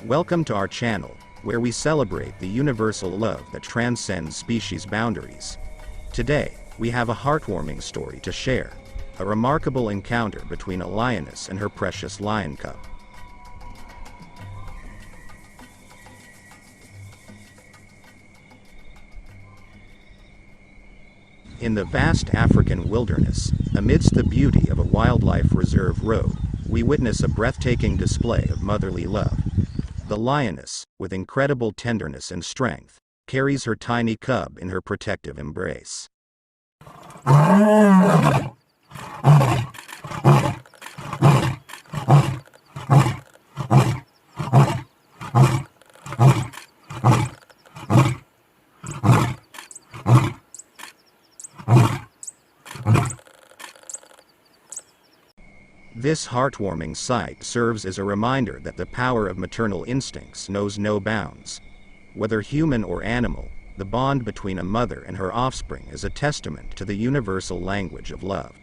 Welcome to our channel, where we celebrate the universal love that transcends species boundaries. Today, we have a heartwarming story to share, a remarkable encounter between a lioness and her precious lion cub. In the vast African wilderness, amidst the beauty of a wildlife reserve road, we witness a breathtaking display of motherly love. The lioness, with incredible tenderness and strength, carries her tiny cub in her protective embrace. This heartwarming sight serves as a reminder that the power of maternal instincts knows no bounds. Whether human or animal, the bond between a mother and her offspring is a testament to the universal language of love.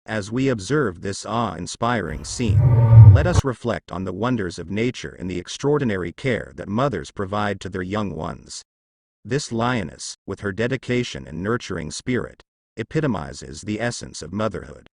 As we observe this awe-inspiring scene, let us reflect on the wonders of nature and the extraordinary care that mothers provide to their young ones. This lioness, with her dedication and nurturing spirit, epitomizes the essence of motherhood.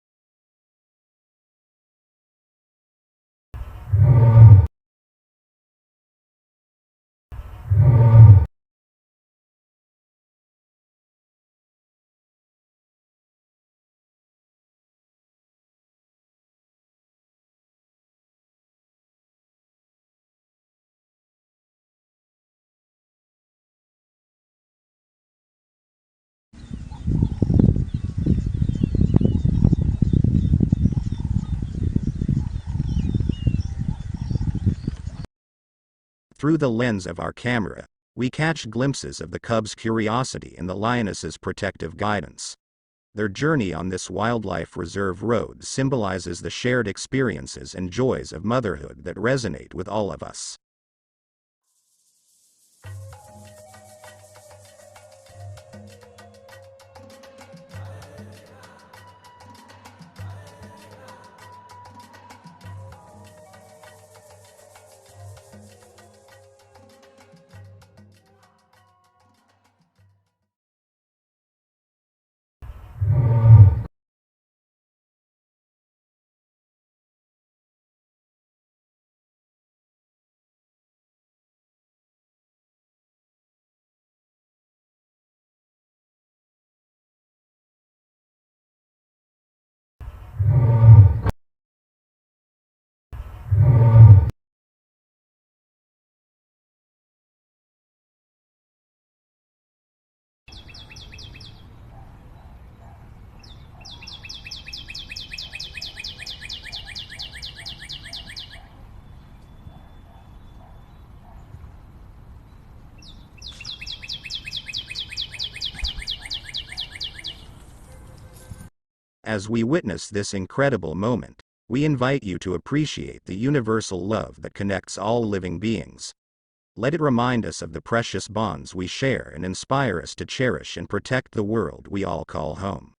Through the lens of our camera, we catch glimpses of the cub's curiosity and the lioness's protective guidance. Their journey on this wildlife reserve road symbolizes the shared experiences and joys of motherhood that resonate with all of us. As we witness this incredible moment, we invite you to appreciate the universal love that connects all living beings. Let it remind us of the precious bonds we share and inspire us to cherish and protect the world we all call home.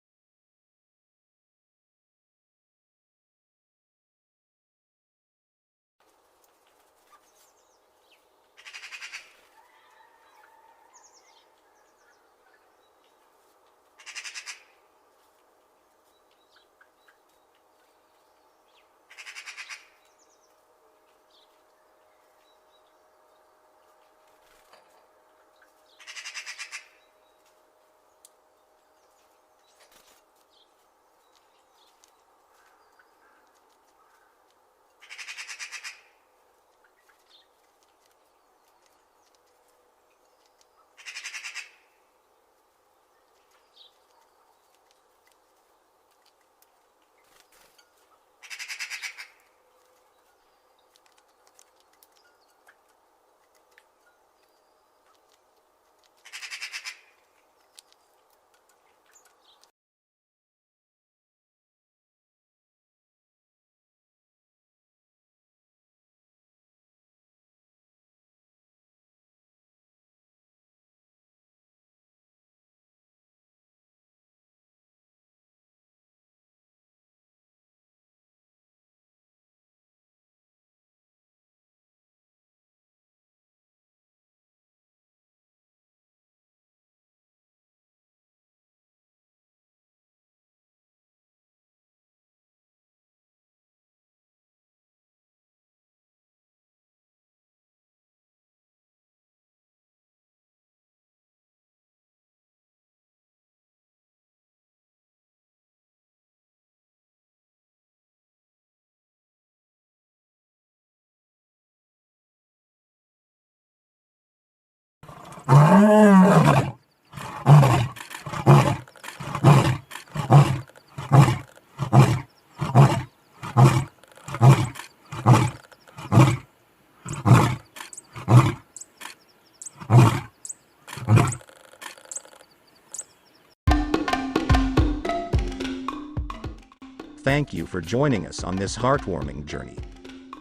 Thank you for joining us on this heartwarming journey.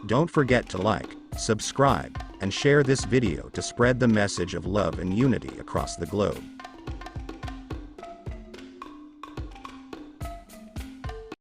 Don't forget to like, subscribe, and share this video to spread the message of love and unity across the globe.